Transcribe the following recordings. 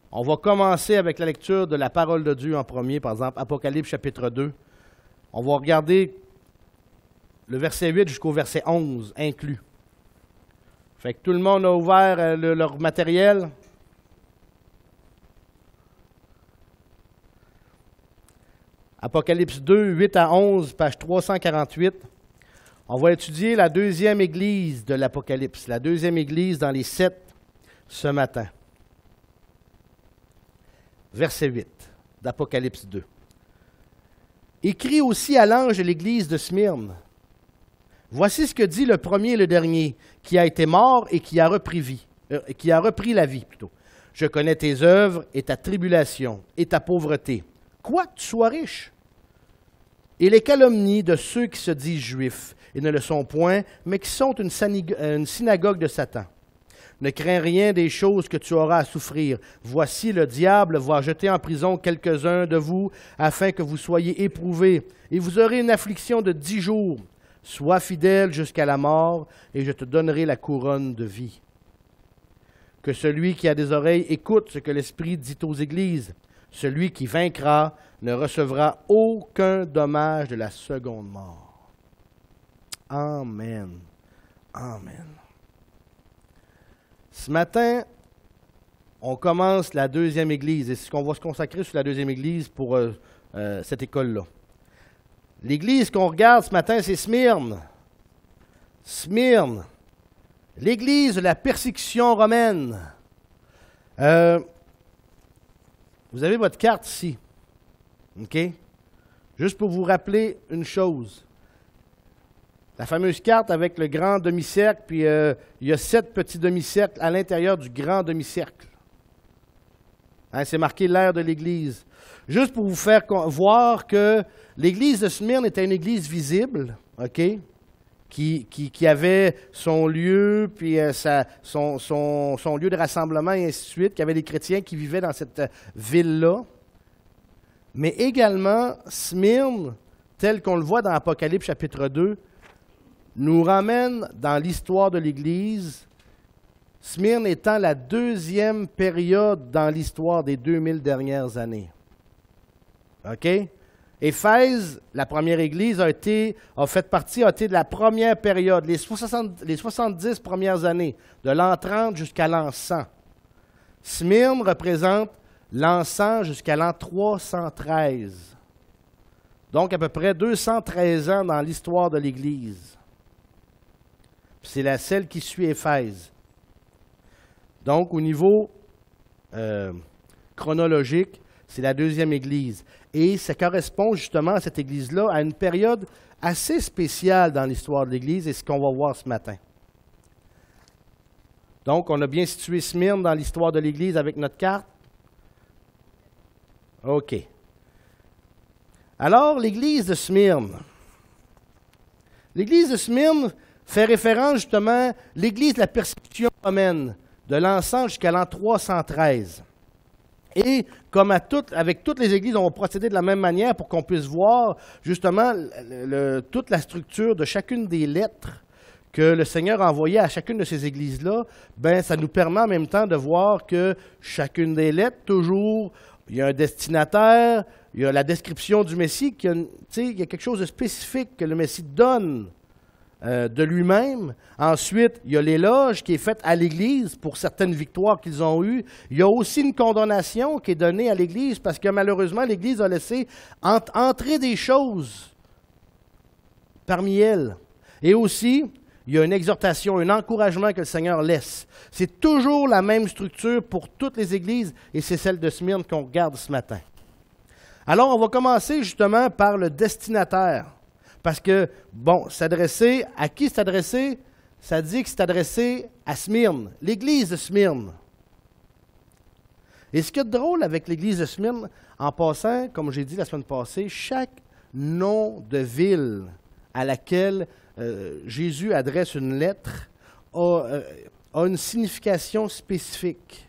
On va commencer avec la lecture de la parole de Dieu en premier, par exemple, Apocalypse chapitre 2. On va regarder le verset 8 jusqu'au verset 11 inclus. Fait que tout le monde a ouvert leur matériel. Apocalypse 2, 8 à 11, page 348. On va étudier la deuxième église de l'Apocalypse, la deuxième église dans les 7 ce matin. Verset 8 d'Apocalypse 2. Écrit aussi à l'ange de l'église de Smyrne. Voici ce que dit le premier et le dernier, qui a été mort et qui a repris la vie plutôt. Je connais tes œuvres et ta tribulation et ta pauvreté. Quoique tu sois riche. Et les calomnies de ceux qui se disent juifs et ne le sont point, mais qui sont une synagogue de Satan. Ne crains rien des choses que tu auras à souffrir. Voici, le diable va jeter en prison quelques-uns de vous, afin que vous soyez éprouvés. Et vous aurez une affliction de 10 jours. Sois fidèle jusqu'à la mort, et je te donnerai la couronne de vie. Que celui qui a des oreilles écoute ce que l'Esprit dit aux églises. Celui qui vaincra ne recevra aucun dommage de la seconde mort. Amen. Amen. Ce matin, on commence la deuxième église, et c'est ce qu'on va se consacrer sur la deuxième église pour cette école-là. L'église qu'on regarde ce matin, c'est Smyrne. Smyrne, l'église de la persécution romaine. Vous avez votre carte ici, OK? Juste pour vous rappeler une chose. La fameuse carte avec le grand demi-cercle, puis il y a 7 petits demi-cercles à l'intérieur du grand demi-cercle. Hein, c'est marqué l'ère de l'Église. Juste pour vous faire voir que l'Église de Smyrne était une Église visible, OK? Qui avait son lieu, puis son lieu de rassemblement, et ainsi de suite, qu'il y avait des chrétiens qui vivaient dans cette ville-là. Mais également, Smyrne, tel qu'on le voit dans Apocalypse chapitre 2, nous ramène dans l'histoire de l'Église, Smyrne étant la deuxième période dans l'histoire des 2000 dernières années. OK? Éphèse, la première Église, a été de la première période, les 70 premières années, de l'an 30 jusqu'à l'an 100. Smyrne représente l'an 100 jusqu'à l'an 313. Donc à peu près 213 ans dans l'histoire de l'Église. C'est celle qui suit Éphèse. Donc, au niveau chronologique, c'est la deuxième Église. Et ça correspond justement à cette Église-là, à une période assez spéciale dans l'histoire de l'Église, et c'est ce qu'on va voir ce matin. Donc, on a bien situé Smyrne dans l'histoire de l'Église avec notre carte. OK. Alors, l'Église de Smyrne. L'Église de Smyrne fait référence justement à l'Église de la persécution romaine, de l'an 100 jusqu'à l'an 313. Et comme avec toutes les églises, on va procéder de la même manière pour qu'on puisse voir justement toute la structure de chacune des lettres que le Seigneur a envoyées à chacune de ces églises-là. Ben, ça nous permet en même temps de voir que chacune des lettres, toujours, il y a un destinataire, il y a la description du Messie, il y a quelque chose de spécifique que le Messie donne de lui-même. Ensuite, il y a l'éloge qui est fait à l'Église pour certaines victoires qu'ils ont eues. Il y a aussi une condamnation qui est donnée à l'Église parce que malheureusement, l'Église a laissé entrer des choses parmi elles. Et aussi, il y a une exhortation, un encouragement que le Seigneur laisse. C'est toujours la même structure pour toutes les Églises et c'est celle de Smyrne qu'on regarde ce matin. Alors, on va commencer justement par le destinataire. Parce que, bon, s'adresser, à qui s'adresser? Ça dit que c'est adressé à Smyrne, l'église de Smyrne. Et ce qui est drôle avec l'église de Smyrne, en passant, comme j'ai dit la semaine passée, chaque nom de ville à laquelle Jésus adresse une lettre a une signification spécifique.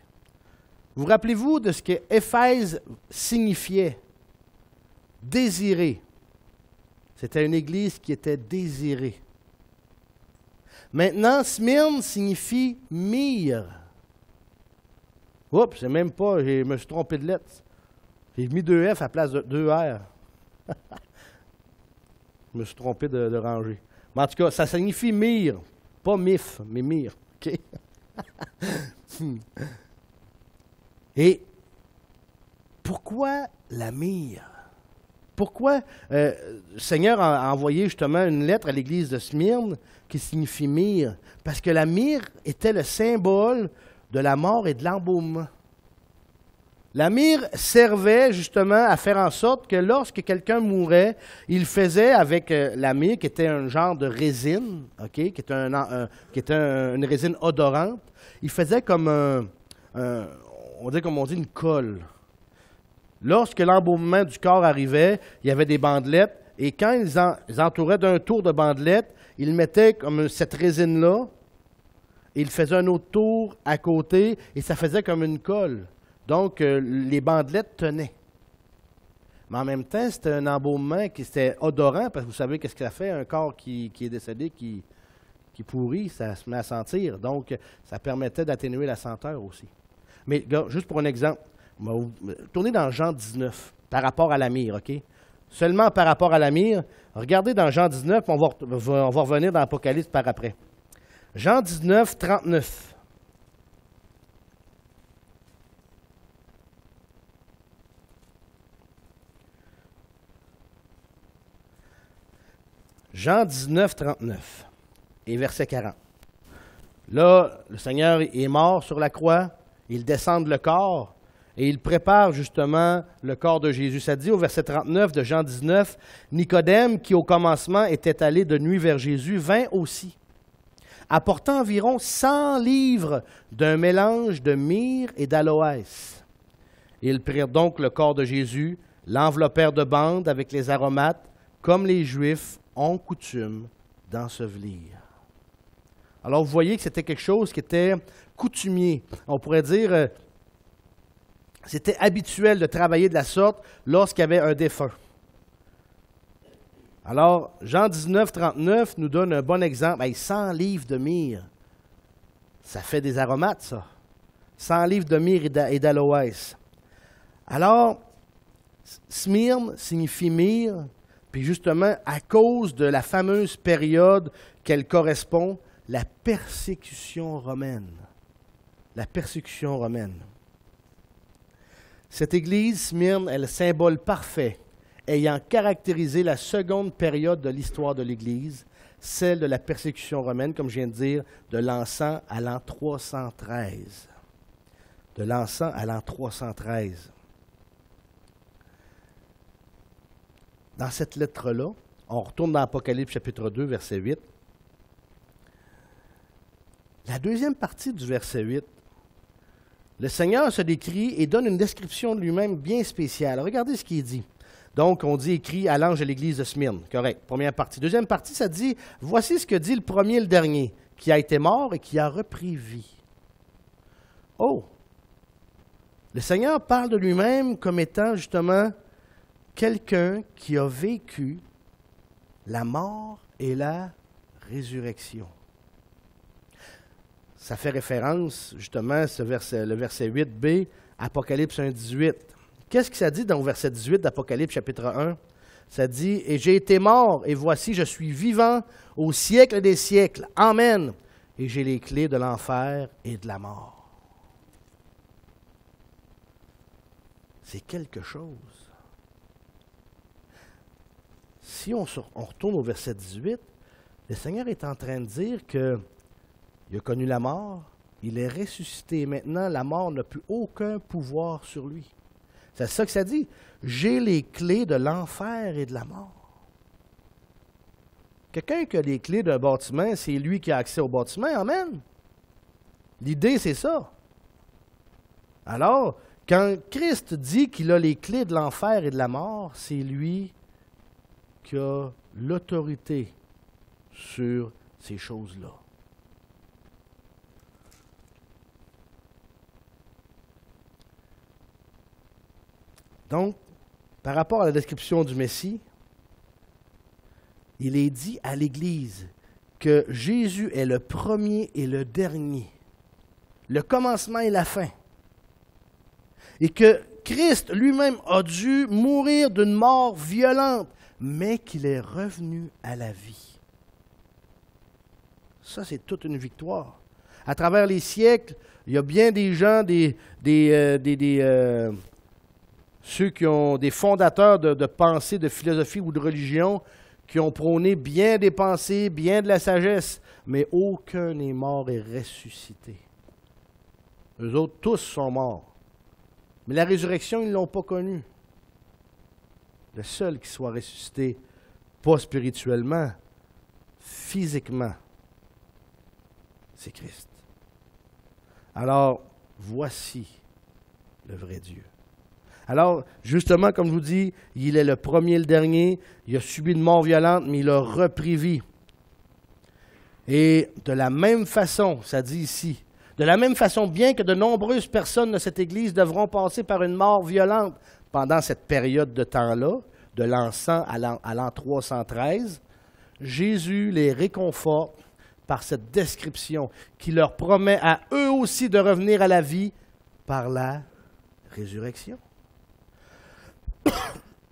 Vous rappelez-vous de ce que Éphèse signifiait? Désiré. C'était une église qui était désirée. Maintenant, Smyrne signifie myrrhe. Oups, c'est même pas, je me suis trompé de lettre. J'ai mis 2 F à la place de 2 R. Je me suis trompé de rangée. Mais en tout cas, ça signifie myrrhe. Pas mif, mais myrrhe. OK? Et pourquoi la myrrhe? Pourquoi le Seigneur a envoyé justement une lettre à l'église de Smyrne qui signifie myrrhe? Parce que la myrrhe était le symbole de la mort et de l'embaumement. La myrrhe servait justement à faire en sorte que lorsque quelqu'un mourait, il faisait avec la myrrhe, qui était un genre de résine, okay, qui était une résine odorante, il faisait comme on dit une colle. Lorsque l'embaumement du corps arrivait, il y avait des bandelettes, et quand ils entouraient d'un tour de bandelettes, ils mettaient comme cette résine-là, et ils faisaient un autre tour à côté, et ça faisait comme une colle. Donc, les bandelettes tenaient. Mais en même temps, c'était un embaumement qui était odorant, parce que vous savez qu'est-ce que ça fait, un corps qui est décédé, qui pourrit, ça se met à sentir. Donc, ça permettait d'atténuer la senteur aussi. Mais juste pour un exemple, tournez dans Jean 19, par rapport à la myrrhe, OK? Seulement par rapport à la myrrhe. Regardez dans Jean 19, on va revenir dans l'Apocalypse par après. Jean 19, 39. Jean 19, 39 et verset 40. Là, le Seigneur est mort sur la croix, il descend le corps et il prépare justement le corps de Jésus. Ça dit au verset 39 de Jean 19, « Nicodème, qui au commencement était allé de nuit vers Jésus, vint aussi, apportant environ 100 livres d'un mélange de myrrhe et d'aloès. Ils prirent donc le corps de Jésus, l'enveloppèrent de bandes avec les aromates, comme les Juifs ont coutume d'ensevelir. » Alors, vous voyez que c'était quelque chose qui était coutumier. On pourrait dire, c'était habituel de travailler de la sorte lorsqu'il y avait un défunt. Alors, Jean 19, 39 nous donne un bon exemple. Hey, 100 livres de myrrhe, ça fait des aromates, ça. 100 livres de myrrhe et d'aloès. Alors, Smyrne signifie myrrhe, puis justement, à cause de la fameuse période qu'elle correspond, la persécution romaine. La persécution romaine. Cette église, Smyrne, est le symbole parfait ayant caractérisé la seconde période de l'histoire de l'Église, celle de la persécution romaine, comme je viens de dire, de l'an 100 à l'an 313. De l'an 100 à l'an 313. Dans cette lettre-là, on retourne dans Apocalypse chapitre 2, verset 8. La deuxième partie du verset 8, le Seigneur se décrit et donne une description de lui-même bien spéciale. Regardez ce qu'il dit. Donc, on dit écrit à l'ange de l'église de Smyrne. Correct, première partie. Deuxième partie, ça dit, voici ce que dit le premier et le dernier, qui a été mort et qui a repris vie. Oh! Le Seigneur parle de lui-même comme étant justement quelqu'un qui a vécu la mort et la résurrection. Ça fait référence, justement, le verset 8b, Apocalypse 1, 18. Qu'est-ce que ça dit dans le verset 18 d'Apocalypse chapitre 1? Ça dit, « Et j'ai été mort, et voici, je suis vivant au siècle des siècles. Amen. Et j'ai les clés de l'enfer et de la mort. » C'est quelque chose. Si on retourne au verset 18, le Seigneur est en train de dire que il a connu la mort, il est ressuscité. Maintenant, la mort n'a plus aucun pouvoir sur lui. C'est ça que ça dit. J'ai les clés de l'enfer et de la mort. Quelqu'un qui a les clés d'un bâtiment, c'est lui qui a accès au bâtiment. Amen. L'idée, c'est ça. Alors, quand Christ dit qu'il a les clés de l'enfer et de la mort, c'est lui qui a l'autorité sur ces choses-là. Donc, par rapport à la description du Messie, il est dit à l'Église que Jésus est le premier et le dernier, le commencement et la fin, et que Christ lui-même a dû mourir d'une mort violente, mais qu'il est revenu à la vie. Ça, c'est toute une victoire. À travers les siècles, il y a bien des gens, ceux qui ont des fondateurs de pensée, de philosophie ou de religion, qui ont prôné bien des pensées, bien de la sagesse, mais aucun n'est mort et ressuscité. Eux autres, tous sont morts. Mais la résurrection, ils ne l'ont pas connue. Le seul qui soit ressuscité, pas spirituellement, physiquement, c'est Christ. Alors, voici le vrai Dieu. Alors, justement, comme je vous dis, il est le premier et le dernier. Il a subi une mort violente, mais il a repris vie. Et de la même façon, ça dit ici, de la même façon, bien que de nombreuses personnes de cette Église devront passer par une mort violente pendant cette période de temps-là, de l'an 100 à l'an 313, Jésus les réconforte par cette description qui leur promet à eux aussi de revenir à la vie par la résurrection.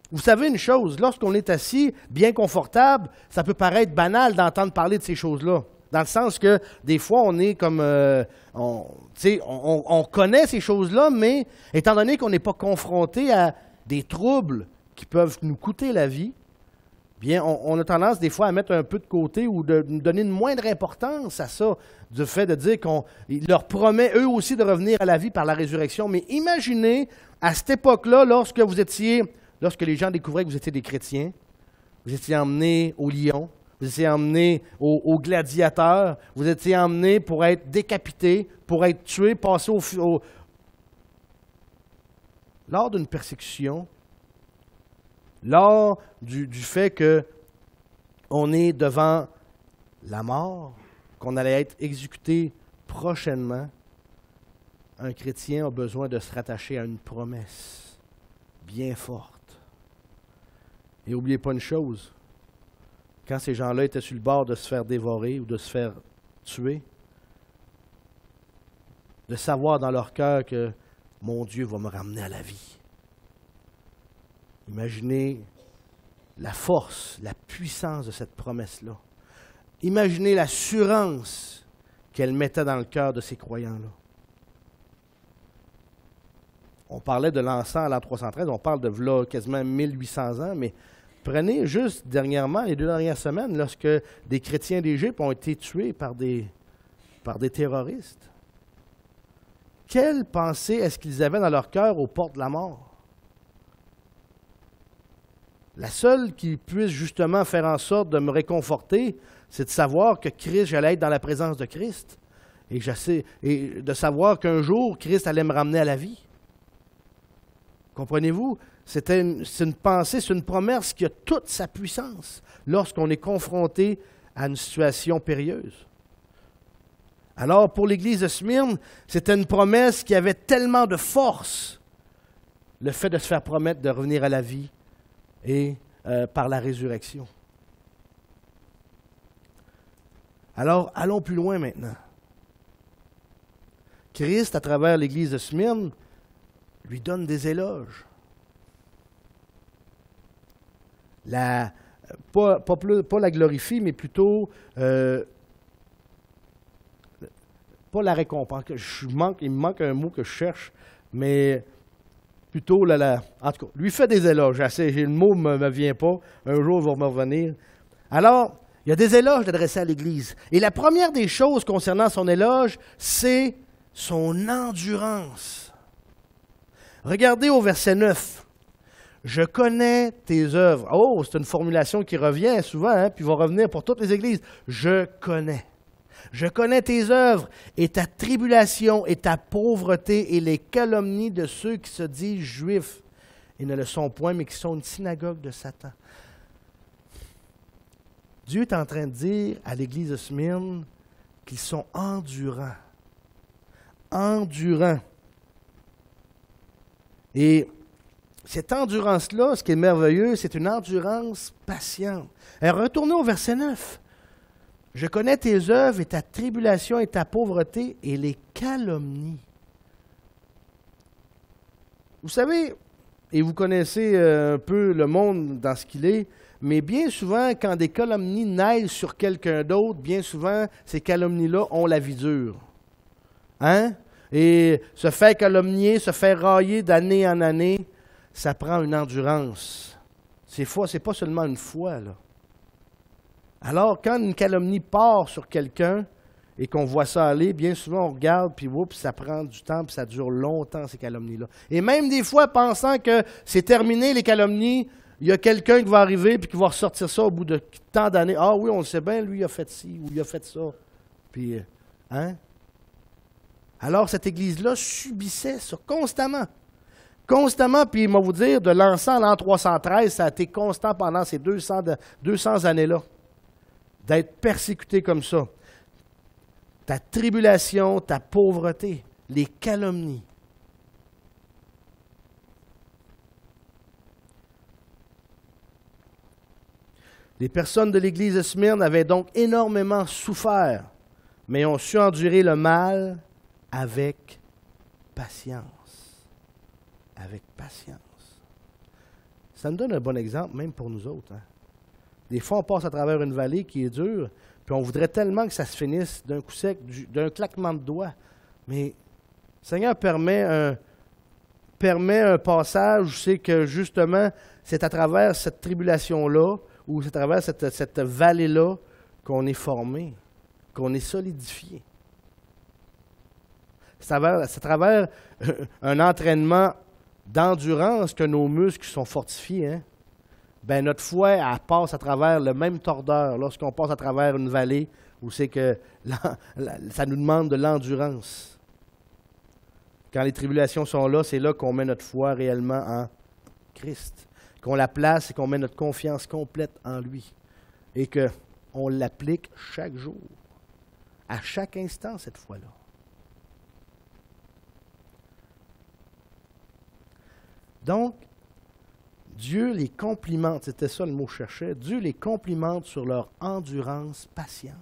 Vous savez une chose, lorsqu'on est assis, bien confortable, ça peut paraître banal d'entendre parler de ces choses-là. Dans le sens que des fois, on est comme... on connaît ces choses-là, mais étant donné qu'on n'est pas confronté à des troubles qui peuvent nous coûter la vie, bien, on a tendance des fois à mettre un peu de côté ou de donner une moindre importance à ça, du fait de dire qu'il leur promet eux aussi de revenir à la vie par la résurrection. Mais imaginez, à cette époque-là, lorsque les gens découvraient que vous étiez des chrétiens, vous étiez emmenés au lion, vous étiez emmenés au gladiateur, vous étiez emmenés pour être décapités, pour être tués, passés lors d'une persécution, lors du fait qu'on est devant la mort, qu'on allait être exécuté prochainement, un chrétien a besoin de se rattacher à une promesse bien forte. Et n'oubliez pas une chose, quand ces gens-là étaient sur le bord de se faire dévorer ou de se faire tuer, de savoir dans leur cœur que mon Dieu va me ramener à la vie. Imaginez la force, la puissance de cette promesse-là. Imaginez l'assurance qu'elle mettait dans le cœur de ces croyants-là. On parlait de l'an 100 à l'an 313, on parle de là, quasiment 1800 ans, mais prenez juste dernièrement, les 2 dernières semaines, lorsque des chrétiens d'Égypte ont été tués par des terroristes. Quelle pensée est-ce qu'ils avaient dans leur cœur aux portes de la mort? La seule qui puisse justement faire en sorte de me réconforter, c'est de savoir que j'allais être dans la présence de Christ et de savoir qu'un jour, Christ allait me ramener à la vie. Comprenez-vous? C'est une pensée, c'est une promesse qui a toute sa puissance lorsqu'on est confronté à une situation périlleuse. Alors, pour l'Église de Smyrne, c'était une promesse qui avait tellement de force, le fait de se faire promettre de revenir à la vie et par la résurrection. Alors, allons plus loin maintenant. Christ, à travers l'Église de Smyrne, lui donne des éloges. Pas la glorifie, mais plutôt pas la récompense. Il me manque un mot que je cherche, mais plutôt en tout cas, lui fait des éloges. Le mot ne me vient pas. Un jour, il va me revenir. Alors, il y a des éloges adressés à l'Église. Et la première des choses concernant son éloge, c'est son endurance. Regardez au verset 9. Je connais tes œuvres. Oh, c'est une formulation qui revient souvent, hein, puis va revenir pour toutes les églises. Je connais. Je connais tes œuvres et ta tribulation et ta pauvreté et les calomnies de ceux qui se disent juifs et ne le sont point, mais qui sont une synagogue de Satan. Dieu est en train de dire à l'église de Smyrne qu'ils sont endurants. Endurants. Et cette endurance-là, ce qui est merveilleux, c'est une endurance patiente. Retournez au verset 9. Je connais tes œuvres et ta tribulation et ta pauvreté et les calomnies. Vous savez, et vous connaissez un peu le monde dans ce qu'il est, mais bien souvent, quand des calomnies naissent sur quelqu'un d'autre, bien souvent, ces calomnies-là ont la vie dure. Hein? Et se faire calomnier, se faire railler d'année en année, ça prend une endurance. C'est pas seulement une fois, là. Alors, quand une calomnie part sur quelqu'un et qu'on voit ça aller, bien souvent on regarde, puis oups, ça prend du temps, puis ça dure longtemps, ces calomnies-là. Et même des fois, pensant que c'est terminé, les calomnies, il y a quelqu'un qui va arriver puis qui va ressortir ça au bout de tant d'années. Ah oui, on le sait bien, lui, il a fait ci ou il a fait ça. Puis, hein? Alors, cette Église-là subissait ça constamment. Constamment, puis il va vous dire, de l'an 100 à l'an 313, ça a été constant pendant ces 200 années-là, d'être persécuté comme ça. Ta tribulation, ta pauvreté, les calomnies. Les personnes de l'Église de Smyrne avaient donc énormément souffert, mais ont su endurer le mal avec patience. Avec patience. Ça nous donne un bon exemple, même pour nous autres. Hein? Des fois, on passe à travers une vallée qui est dure, puis on voudrait tellement que ça se finisse d'un coup sec, d'un claquement de doigts. Mais le Seigneur permet un passage où c'est que, justement, c'est à travers cette tribulation-là, ou c'est à travers cette vallée-là qu'on est formé, qu'on est solidifié. C'est à travers un entraînement d'endurance que nos muscles sont fortifiés. Hein? Ben, notre foi, elle passe à travers le même tordeur lorsqu'on passe à travers une vallée où c'est que ça nous demande de l'endurance. Quand les tribulations sont là, c'est là qu'on met notre foi réellement en Christ, qu'on la place et qu'on met notre confiance complète en lui et qu'on l'applique chaque jour, à chaque instant cette foi-là. Donc, Dieu les complimente, c'était ça le mot que je cherchais, Dieu les complimente sur leur endurance patiente.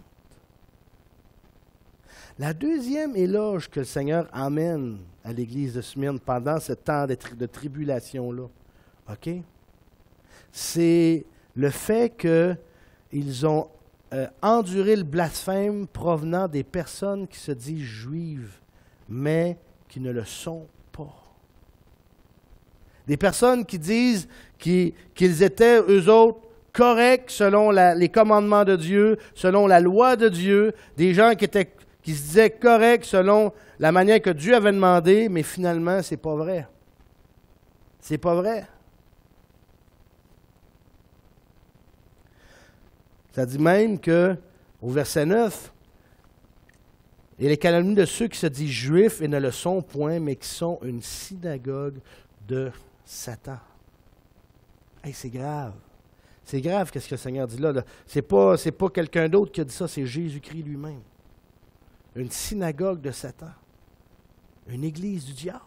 La deuxième éloge que le Seigneur amène à l'Église de Smyrne pendant ce temps de tribulation-là, OK? C'est le fait qu'ils ont enduré le blasphème provenant des personnes qui se disent juives, mais qui ne le sont pas. Des personnes qui disent qu'ils étaient, eux autres, corrects selon les commandements de Dieu, selon la loi de Dieu, des gens qui se disaient corrects selon la manière que Dieu avait demandé, mais finalement, c'est pas vrai. C'est pas vrai. Ça dit même que, au verset 9, et les calomnies de ceux qui se disent juifs et ne le sont point, mais qui sont une synagogue de Satan. Hey, c'est grave. C'est grave qu'est-ce que le Seigneur dit là. C'est pas quelqu'un d'autre qui a dit ça, c'est Jésus-Christ lui-même. Une synagogue de Satan. Une église du diable.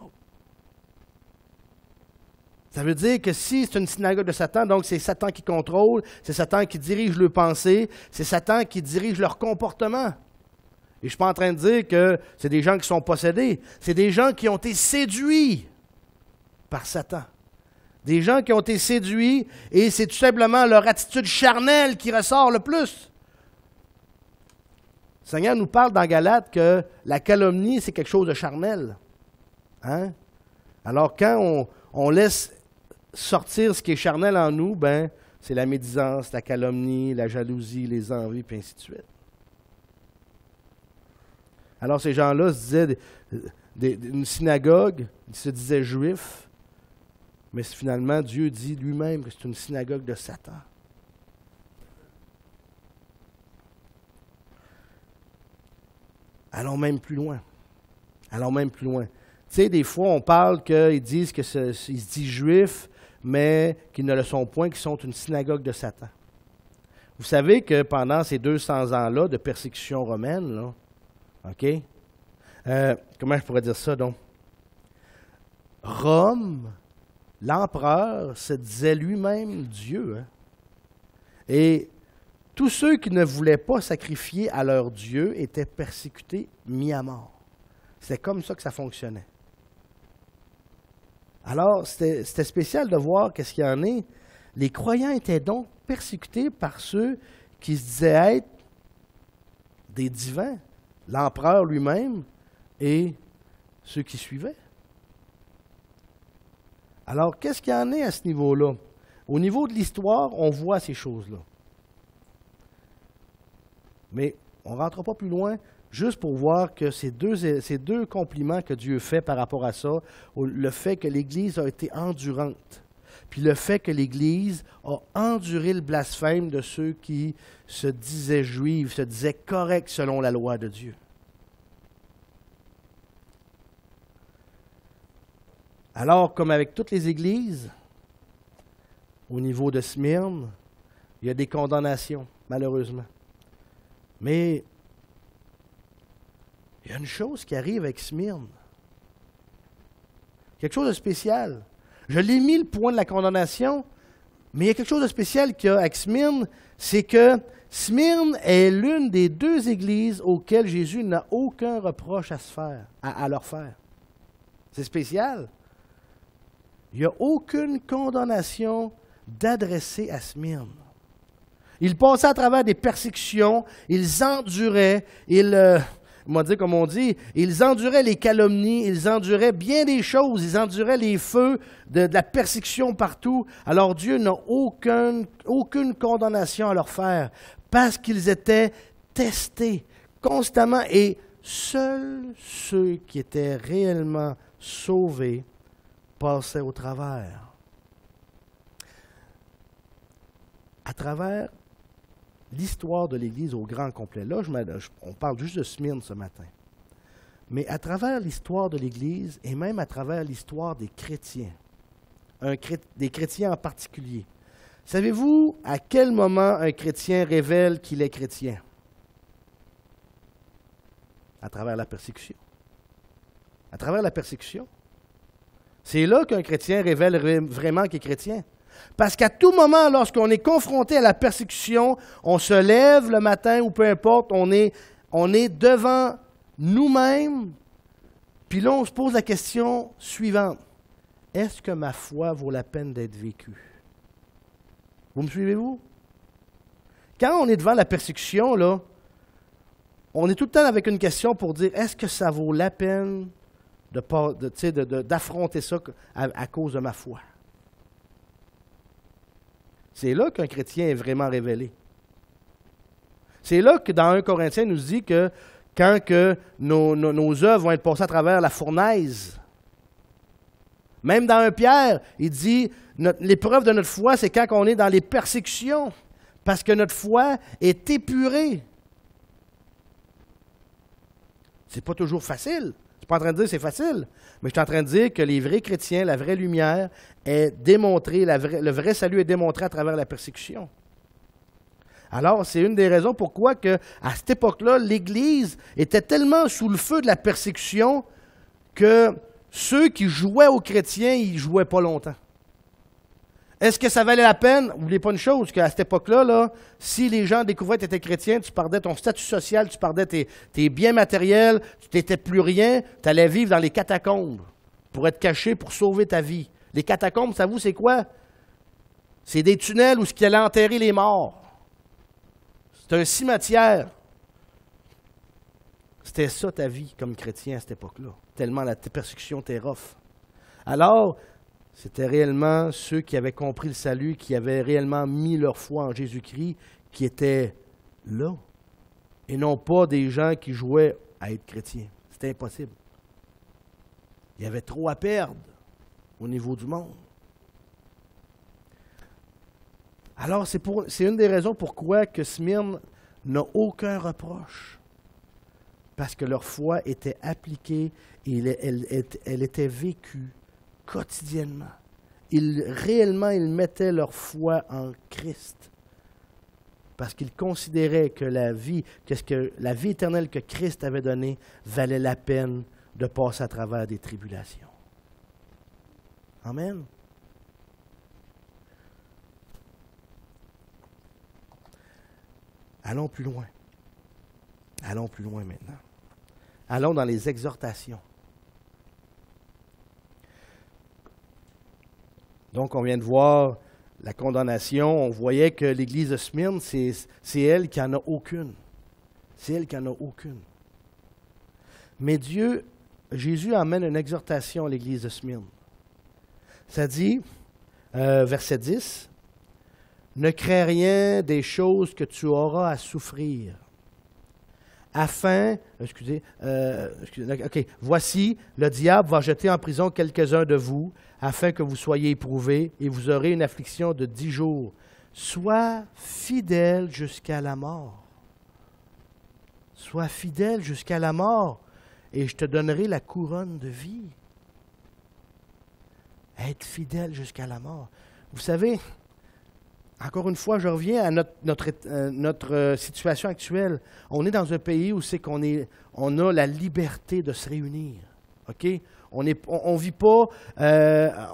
Ça veut dire que si c'est une synagogue de Satan, donc c'est Satan qui contrôle, c'est Satan qui dirige leurs pensées, c'est Satan qui dirige leur comportement. Et je ne suis pas en train de dire que c'est des gens qui sont possédés. C'est des gens qui ont été séduits par Satan. Des gens qui ont été séduits et c'est tout simplement leur attitude charnelle qui ressort le plus. Le Seigneur nous parle dans Galates que la calomnie, c'est quelque chose de charnel. Hein? Alors quand on laisse sortir ce qui est charnel en nous, ben, c'est la médisance, la calomnie, la jalousie, les envies, puis ainsi de suite. Alors ces gens-là se disaient d'une synagogue, il se disait juif, mais finalement, Dieu dit lui-même que c'est une synagogue de Satan. Allons même plus loin. Allons même plus loin. Tu sais, des fois, on parle qu'ils disent qu'ils se disent juifs, mais qu'ils ne le sont point, qu'ils sont une synagogue de Satan. Vous savez que pendant ces 200 ans-là de persécution romaine, là, OK? Comment je pourrais dire ça, donc? Rome, l'empereur, se disait lui-même Dieu. Hein? Et tous ceux qui ne voulaient pas sacrifier à leur Dieu étaient persécutés, mis à mort. C'est comme ça que ça fonctionnait. Alors, c'était spécial de voir qu'est-ce qu'il y en est. Les croyants étaient donc persécutés par ceux qui se disaient être des divins, l'empereur lui-même et ceux qui suivaient. Alors, qu'est-ce qu'il y en est à ce niveau-là? Au niveau de l'histoire, on voit ces choses-là. Mais on ne rentre pas plus loin, juste pour voir que ces deux compliments que Dieu fait par rapport à ça, le fait que l'Église a été endurante, puis le fait que l'Église a enduré le blasphème de ceux qui se disaient juifs, se disaient corrects selon la loi de Dieu. Alors, comme avec toutes les églises, au niveau de Smyrne, il y a des condamnations, malheureusement. Mais il y a une chose qui arrive avec Smyrne. Quelque chose de spécial. Je l'ai mis le point de la condamnation, mais il y a quelque chose de spécial qu'il y a avec Smyrne, c'est que Smyrne est l'une des deux églises auxquelles Jésus n'a aucun reproche à leur faire. C'est spécial. Il n'y a aucune condamnation d'adresser à Smyrne. Ils passaient à travers des persécutions, ils enduraient, ils enduraient les calomnies, ils enduraient bien des choses, ils enduraient les feux de la persécution partout. Alors Dieu n'a aucune condamnation à leur faire, parce qu'ils étaient testés constamment, et seuls ceux qui étaient réellement sauvés passaient au travers. À travers l'histoire de l'Église au grand complet, là, on parle juste de Smyrne ce matin, mais à travers l'histoire de l'Église et même à travers l'histoire des chrétiens, des chrétiens en particulier, savez-vous à quel moment un chrétien révèle qu'il est chrétien? À travers la persécution. À travers la persécution. C'est là qu'un chrétien révèle vraiment qu'il est chrétien. Parce qu'à tout moment, lorsqu'on est confronté à la persécution, on se lève le matin ou peu importe, on est devant nous-mêmes, puis là, on se pose la question suivante. Est-ce que ma foi vaut la peine d'être vécue? Vous me suivez-vous? Quand on est devant la persécution, là, on est tout le temps avec une question pour dire, est-ce que ça vaut la peine d'affronter ça à cause de ma foi? C'est là qu'un chrétien est vraiment révélé. C'est là que dans 1 Corinthiens, il nous dit que quand nos œuvres vont être passées à travers la fournaise, même dans 1 Pierre, il dit l'épreuve de notre foi, c'est quand on est dans les persécutions, parce que notre foi est épurée. C'est pas toujours facile. Je ne suis pas en train de dire que c'est facile, mais je suis en train de dire que les vrais chrétiens, la vraie lumière est démontrée, le vrai salut est démontré à travers la persécution. Alors, c'est une des raisons pourquoi que, à cette époque-là, l'Église était tellement sous le feu de la persécution que ceux qui jouaient aux chrétiens, ils ne jouaient pas longtemps. Est-ce que ça valait la peine? N'oubliez pas une chose, qu'à cette époque-là, là, si les gens découvraient que tu étais chrétien, tu perdais ton statut social, tu perdais tes biens matériels, tu n'étais plus rien, tu allais vivre dans les catacombes pour être caché, pour sauver ta vie. Les catacombes, ça vous, c'est quoi? C'est des tunnels où ils allaient enterrer les morts. C'est un cimetière. C'était ça ta vie comme chrétien à cette époque-là, tellement la persécution était rough. Alors, c'était réellement ceux qui avaient compris le salut, qui avaient réellement mis leur foi en Jésus-Christ, qui étaient là. Et non pas des gens qui jouaient à être chrétiens. C'était impossible. Il y avait trop à perdre au niveau du monde. Alors, c'est une des raisons pourquoi que Smyrne n'a aucun reproche. Parce que leur foi était appliquée et elle était vécue quotidiennement. Réellement, ils mettaient leur foi en Christ. Parce qu'ils considéraient que la vie éternelle que Christ avait donnée valait la peine de passer à travers des tribulations. Amen. Allons plus loin. Allons plus loin maintenant. Allons dans les exhortations. Donc, on vient de voir la condamnation. On voyait que l'Église de Smyrne, c'est elle qui n'en a aucune. C'est elle qui n'en a aucune. Mais Jésus amène une exhortation à l'Église de Smyrne. Ça dit, verset 10, « Ne crains rien des choses que tu auras à souffrir. Voici, le diable va jeter en prison quelques-uns de vous, afin que vous soyez éprouvés, et vous aurez une affliction de 10 jours. Sois fidèle jusqu'à la mort. Sois fidèle jusqu'à la mort, et je te donnerai la couronne de vie. » Être fidèle jusqu'à la mort. Vous savez, encore une fois, je reviens à notre situation actuelle. On est dans un pays où c'est on a la liberté de se réunir. OK? On vit pas,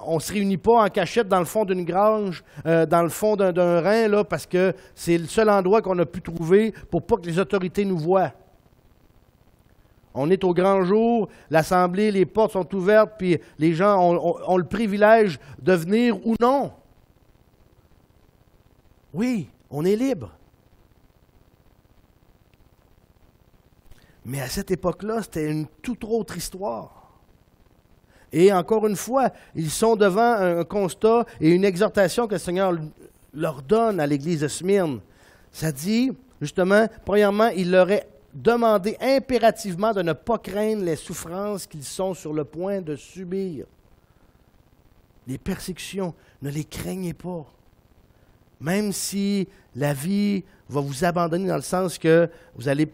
on se réunit pas en cachette dans le fond d'une grange, dans le fond d'un rhin, là, parce que c'est le seul endroit qu'on a pu trouver pour pas que les autorités nous voient. On est au grand jour, l'Assemblée, les portes sont ouvertes, puis les gens ont le privilège de venir ou non. Oui, on est libre. Mais à cette époque-là, c'était une toute autre histoire. Et encore une fois, ils sont devant un constat et une exhortation que le Seigneur leur donne à l'Église de Smyrne. Ça dit, justement, premièrement, il leur est demandé impérativement de ne pas craindre les souffrances qu'ils sont sur le point de subir. Les persécutions, ne les craignez pas. Même si la vie va vous abandonner dans le sens que vous allez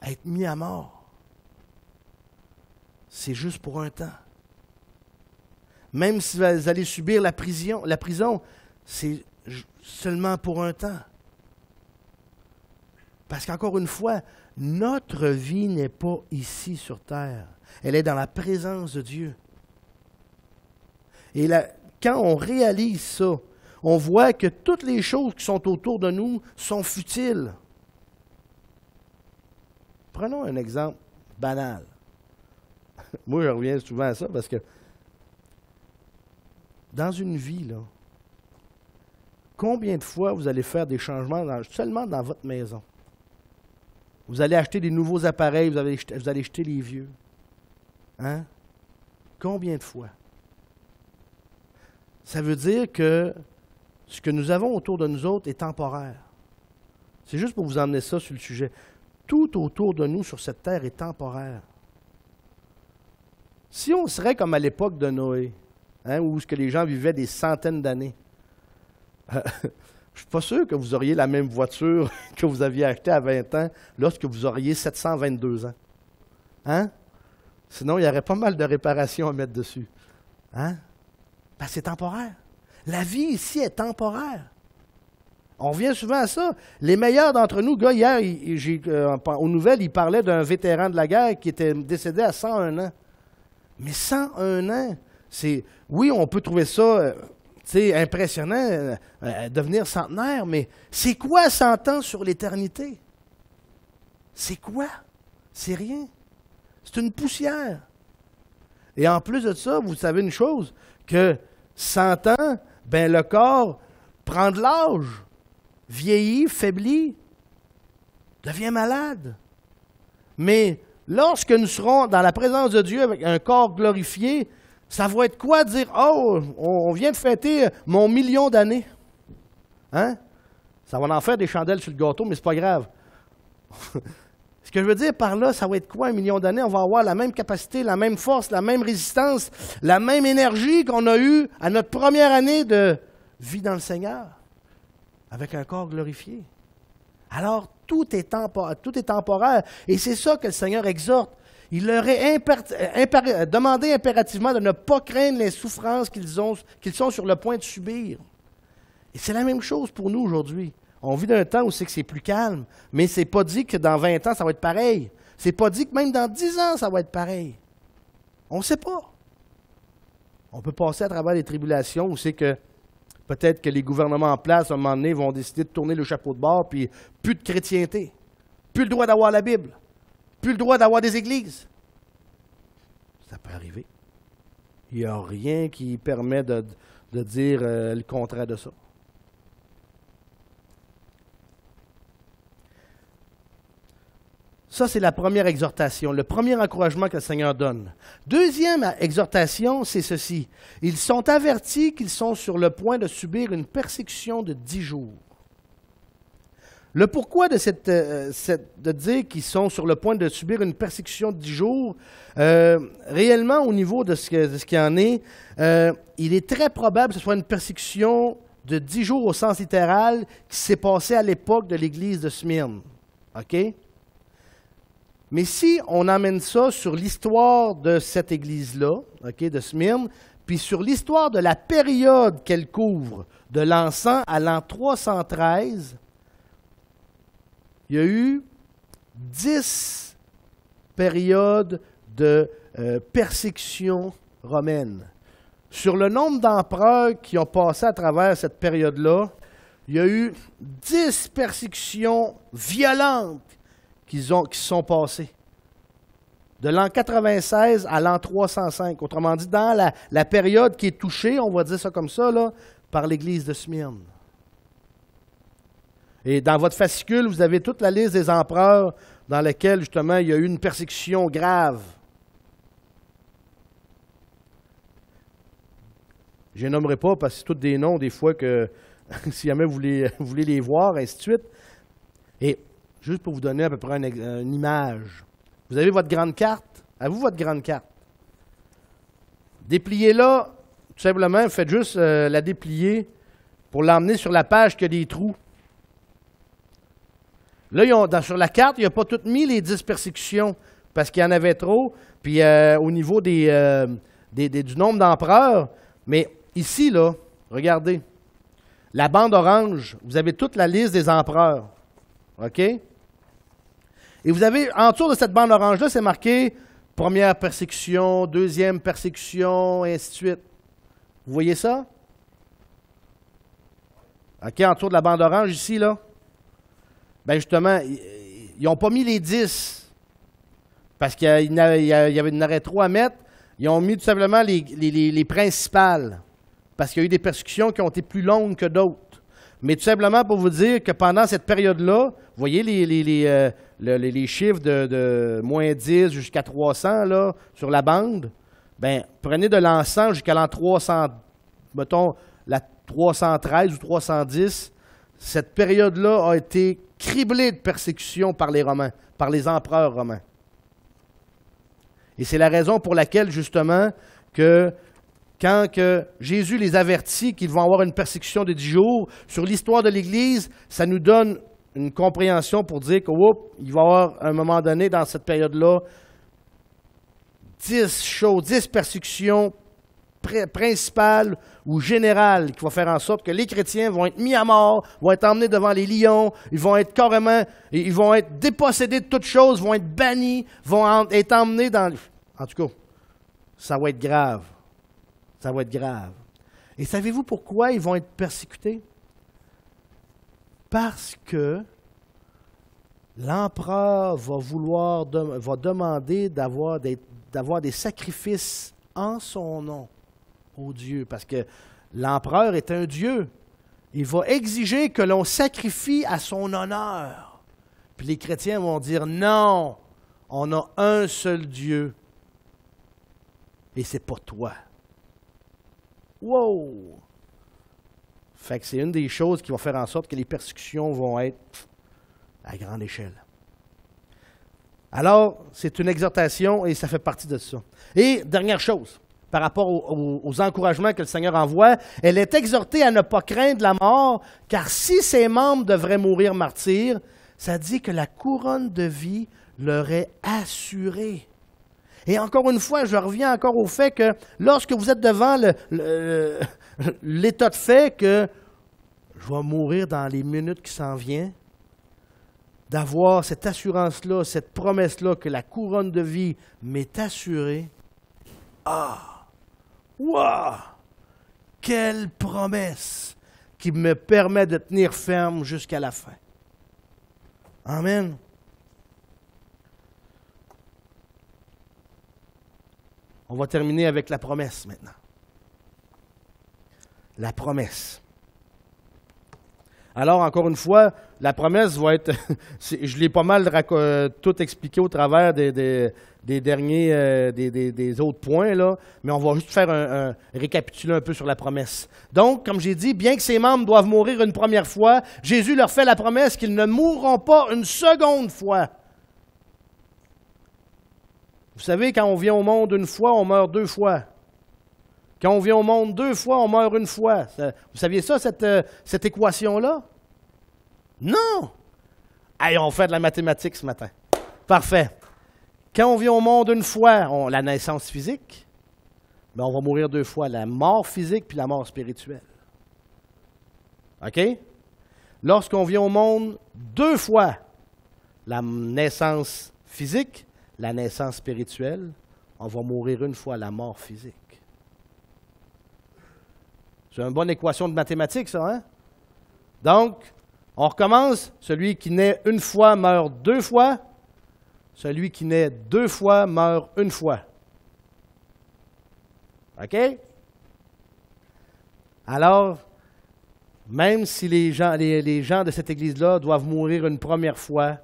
être mis à mort. C'est juste pour un temps. Même si vous allez subir la prison, c'est seulement pour un temps. Parce qu'encore une fois, notre vie n'est pas ici sur terre. Elle est dans la présence de Dieu. Et quand on réalise ça, on voit que toutes les choses qui sont autour de nous sont futiles. Prenons un exemple banal. Moi, je reviens souvent à ça parce que dans une vie, là, combien de fois vous allez faire des changements seulement dans votre maison? Vous allez acheter des nouveaux appareils, vous allez jeter les vieux. Hein? Combien de fois? Ça veut dire que ce que nous avons autour de nous autres est temporaire. C'est juste pour vous emmener ça sur le sujet. Tout autour de nous sur cette terre est temporaire. Si on serait comme à l'époque de Noé, hein, où les gens vivaient des centaines d'années, je ne suis pas sûr que vous auriez la même voiture que vous aviez achetée à 20 ans lorsque vous auriez 722 ans. Hein? Sinon, il y aurait pas mal de réparations à mettre dessus. Hein? Parce que c'est temporaire. La vie ici est temporaire. On revient souvent à ça. Les meilleurs d'entre nous, gars, hier, aux nouvelles, il parlait d'un vétéran de la guerre qui était décédé à 101 ans. Mais 101 ans, oui, on peut trouver ça impressionnant, devenir centenaire, mais c'est quoi 100 ans sur l'éternité? C'est quoi? C'est rien. C'est une poussière. Et en plus de ça, vous savez une chose, que 100 ans, ben le corps prend de l'âge, vieillit, faiblit, devient malade. Mais lorsque nous serons dans la présence de Dieu avec un corps glorifié, ça va être quoi de dire « Oh, on vient de fêter mon 1 000 000 d'années. » Hein? Ça va en faire des chandelles sur le gâteau, mais c'est pas grave. Ce que je veux dire par là, ça va être quoi, 1 million d'années? On va avoir la même capacité, la même force, la même résistance, la même énergie qu'on a eue à notre première année de vie dans le Seigneur, avec un corps glorifié. Alors, tout est temporaire. Et c'est ça que le Seigneur exhorte. Il leur est demandé impérativement de ne pas craindre les souffrances qu'ils sont sur le point de subir. Et c'est la même chose pour nous aujourd'hui. On vit dans un temps où c'est que c'est plus calme, mais ce n'est pas dit que dans 20 ans, ça va être pareil. Ce n'est pas dit que même dans 10 ans, ça va être pareil. On ne sait pas. On peut passer à travers les tribulations où c'est que peut-être que les gouvernements en place, à un moment donné, vont décider de tourner le chapeau de bord, puis plus de chrétienté, plus le droit d'avoir la Bible, plus le droit d'avoir des églises. Ça peut arriver. Il n'y a rien qui permet de dire le contraire de ça. Ça, c'est la première exhortation, le premier encouragement que le Seigneur donne. Deuxième exhortation, c'est ceci. Ils sont avertis qu'ils sont sur le point de subir une persécution de 10 jours. Le pourquoi de dire qu'ils sont sur le point de subir une persécution de 10 jours, réellement au niveau de ce qu'il en est, il est très probable que ce soit une persécution de 10 jours au sens littéral qui s'est passée à l'époque de l'église de Smyrne. OK? Mais si on amène ça sur l'histoire de cette église-là, okay, de Smyrne, puis sur l'histoire de la période qu'elle couvre, de l'an 100 à l'an 313, il y a eu 10 périodes de persécution romaine. Sur le nombre d'empereurs qui ont passé à travers cette période-là, il y a eu 10 persécutions violentes qui sont passés. De l'an 96 à l'an 305. Autrement dit, dans la période qui est touchée, on va dire ça comme ça, là, par l'Église de Smyrne. Et dans votre fascicule, vous avez toute la liste des empereurs dans lesquels, justement, il y a eu une persécution grave. Je ne les nommerai pas parce que c'est tous des noms, des fois, que si jamais vous voulez les voir, ainsi de suite. Et juste pour vous donner à peu près une image. Vous avez votre grande carte. À vous, votre grande carte. Dépliez-la, tout simplement, faites juste la déplier pour l'emmener sur la page qui a des trous. Là, sur la carte, il n'y a pas tout mis les 10 persécutions parce qu'il y en avait trop. Puis au niveau du nombre d'empereurs, mais ici, là, regardez, la bande orange, vous avez toute la liste des empereurs. OK? Et vous avez, en dessous de cette bande orange-là, c'est marqué première persécution, deuxième persécution, et ainsi de suite. Vous voyez ça? OK, en dessous de la bande orange, ici, là. Bien, justement, ils n'ont pas mis les 10, parce qu'il y avait une arrêt trop à mettre. Ils ont mis tout simplement les principales, parce qu'il y a eu des persécutions qui ont été plus longues que d'autres. Mais tout simplement pour vous dire que pendant cette période-là, vous voyez les chiffres de moins 10 jusqu'à 300 là, sur la bande, bien, prenez de l'an 100 jusqu'à l'an 300, mettons la 313 ou 310, cette période-là a été criblée de persécutions par les Romains, par les empereurs romains. Et c'est la raison pour laquelle, justement, que quand Jésus les avertit qu'ils vont avoir une persécution de 10 jours, sur l'histoire de l'Église, ça nous donne une compréhension pour dire qu'il va y avoir, à un moment donné, dans cette période-là, 10 persécutions principales ou générales qui vont faire en sorte que les chrétiens vont être mis à mort, vont être emmenés devant les lions, ils vont être dépossédés de toutes choses, vont être bannis, vont être emmenés dans... En tout cas, ça va être grave. Ça va être grave. Et savez-vous pourquoi ils vont être persécutés? Parce que l'empereur va demander d'avoir des sacrifices en son nom au Dieu. Parce que l'empereur est un Dieu. Il va exiger que l'on sacrifie à son honneur. Puis les chrétiens vont dire non, on a un seul Dieu. Et c'est pas toi. Wow! Fait que c'est une des choses qui va faire en sorte que les persécutions vont être à grande échelle. Alors, c'est une exhortation et ça fait partie de ça. Et dernière chose, par rapport aux encouragements que le Seigneur envoie, elle est exhortée à ne pas craindre la mort, car si ses membres devraient mourir martyrs, ça dit que la couronne de vie leur est assurée. Et encore une fois, je reviens encore au fait que lorsque vous êtes devant l'état de fait que je vais mourir dans les minutes qui s'en viennent, d'avoir cette assurance-là, cette promesse-là que la couronne de vie m'est assurée. Ah! Wow! Quelle promesse qui me permet de tenir ferme jusqu'à la fin. Amen. On va terminer avec la promesse maintenant. La promesse. Alors, encore une fois, la promesse va être, je l'ai pas mal tout expliqué au travers des derniers, des autres points, là, mais on va juste faire récapituler un peu sur la promesse. Donc, comme j'ai dit, bien que ses membres doivent mourir une première fois, Jésus leur fait la promesse qu'ils ne mourront pas une seconde fois. Vous savez, quand on vient au monde une fois, on meurt deux fois. Quand on vient au monde deux fois, on meurt une fois. Vous saviez ça, cette équation-là? Non! Hey, on fait de la mathématique ce matin. Parfait. Quand on vient au monde une fois, la naissance physique, ben on va mourir deux fois, la mort physique puis la mort spirituelle. OK? Lorsqu'on vient au monde deux fois, la naissance physique, la naissance spirituelle, on va mourir une fois, la mort physique. C'est une bonne équation de mathématiques, ça, hein? Donc, on recommence. Celui qui naît une fois meurt deux fois. Celui qui naît deux fois meurt une fois. OK? Alors, même si les gens de cette Église-là doivent mourir une première fois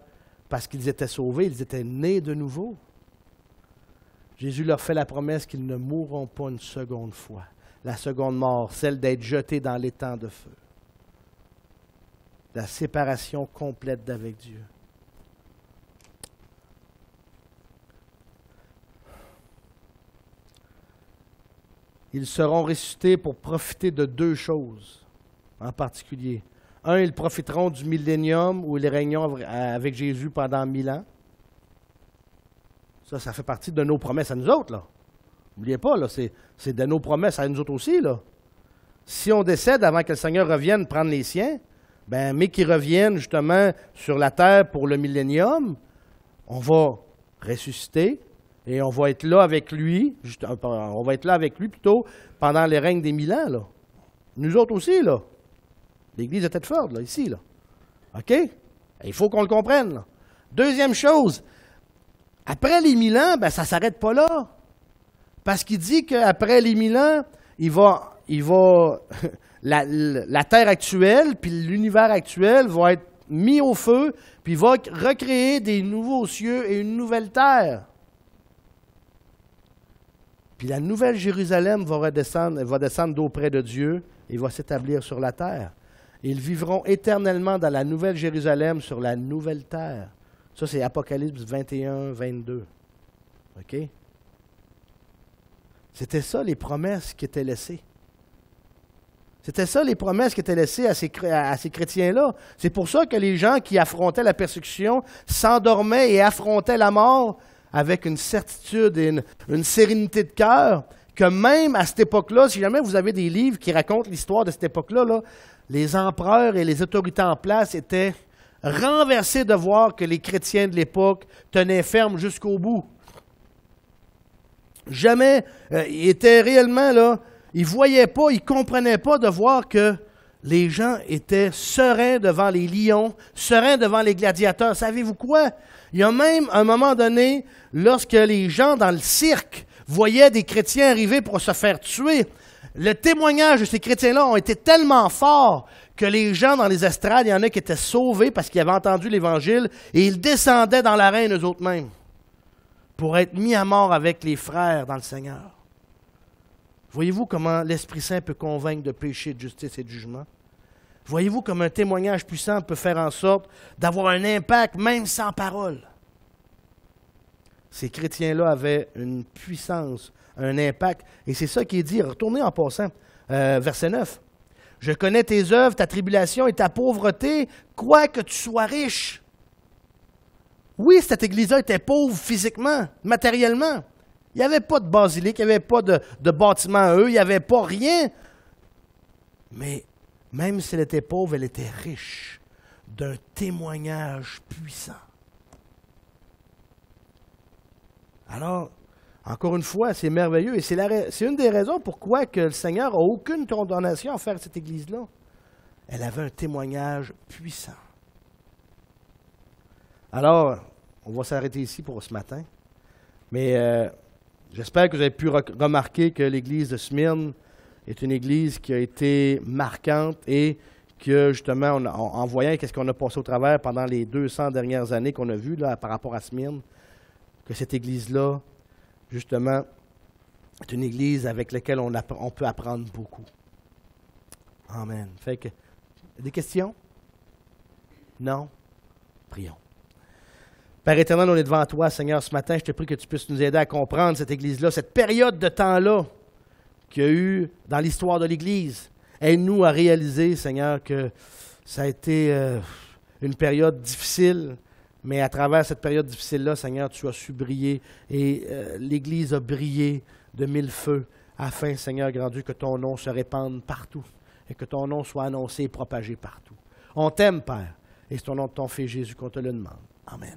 parce qu'ils étaient sauvés, ils étaient nés de nouveau, Jésus leur fait la promesse qu'ils ne mourront pas une seconde fois. La seconde mort, celle d'être jetés dans l'étang de feu. La séparation complète d'avec Dieu. Ils seront ressuscités pour profiter de deux choses en particulier. Un, ils profiteront du millénium où ils régneront avec Jésus pendant 1000 ans. Ça fait partie de nos promesses à nous autres, là. N'oubliez pas, là, c'est de nos promesses à nous autres aussi, là. Si on décède avant que le Seigneur revienne prendre les siens, mais qu'il revienne justement sur la terre pour le millénium, on va ressusciter et on va être là avec lui, on va être là avec lui plutôt pendant les règnes des 1000 ans, là. Nous autres aussi, là. L'Église de Thetford, là, ici, là. OK? Il faut qu'on le comprenne, là. Deuxième chose, après les 1000 ans, ça ne s'arrête pas là. Parce qu'il dit qu'après les 1000 ans, la terre actuelle, puis l'univers actuel va être mis au feu, puis il va recréer des nouveaux cieux et une nouvelle terre. Puis la nouvelle Jérusalem va descendre d'auprès de Dieu et va s'établir sur la terre. Ils vivront éternellement dans la nouvelle Jérusalem sur la nouvelle terre. Ça, c'est Apocalypse 21, 22. OK? C'était ça les promesses qui étaient laissées. C'était ça les promesses qui étaient laissées à ces chrétiens-là. C'est pour ça que les gens qui affrontaient la persécution s'endormaient et affrontaient la mort avec une certitude et une sérénité de cœur, que même à cette époque-là, si jamais vous avez des livres qui racontent l'histoire de cette époque-là, là, les empereurs et les autorités en place étaient renversés de voir que les chrétiens de l'époque tenaient ferme jusqu'au bout. Jamais, ils étaient réellement là, ils ne voyaient pas, ils ne comprenaient pas de voir que les gens étaient sereins devant les lions, sereins devant les gladiateurs. Savez-vous quoi? Il y a même un moment donné, lorsque les gens dans le cirque voyaient des chrétiens arriver pour se faire tuer, le témoignage de ces chrétiens-là ont été tellement forts que les gens dans les estrades, il y en a qui étaient sauvés parce qu'ils avaient entendu l'Évangile et ils descendaient dans l'arène eux autres mêmes pour être mis à mort avec les frères dans le Seigneur. Voyez-vous comment l'Esprit Saint peut convaincre de péché, de justice et de jugement? Voyez-vous comme un témoignage puissant peut faire en sorte d'avoir un impact même sans parole? ces chrétiens-là avaient une puissance, un impact. Et c'est ça qui est dit. Retournez en passant. Verset 9. « Je connais tes œuvres, ta tribulation et ta pauvreté, quoique tu sois riche. » Oui, cette église-là était pauvre physiquement, matériellement. Il n'y avait pas de basilique, il n'y avait pas de bâtiment à eux, il n'y avait pas rien. Mais même si elle était pauvre, elle était riche d'un témoignage puissant. Alors, encore une fois, c'est merveilleux et c'est une des raisons pourquoi que le Seigneur n'a aucune condamnation à faire cette église-là. Elle avait un témoignage puissant. Alors, on va s'arrêter ici pour ce matin. Mais j'espère que vous avez pu remarquer que l'église de Smyrne est une église qui a été marquante et que, justement, en voyant ce qu'on a passé au travers pendant les 200 dernières années qu'on a vues là, par rapport à Smyrne, que cette église-là, justement, est une église avec laquelle on peut apprendre beaucoup. Amen. Fait que, des questions? Non? Prions. Père éternel, on est devant toi, Seigneur, ce matin. Je te prie que tu puisses nous aider à comprendre cette église-là, cette période de temps-là qu'il y a eu dans l'histoire de l'Église. Aide-nous à réaliser, Seigneur, que ça a été une période difficile, mais à travers cette période difficile-là, Seigneur, tu as su briller et l'Église a brillé de mille feux afin, Seigneur, grand Dieu, que ton nom se répande partout et que ton nom soit annoncé et propagé partout. On t'aime, Père, et c'est au nom de ton Fils Jésus qu'on te le demande. Amen.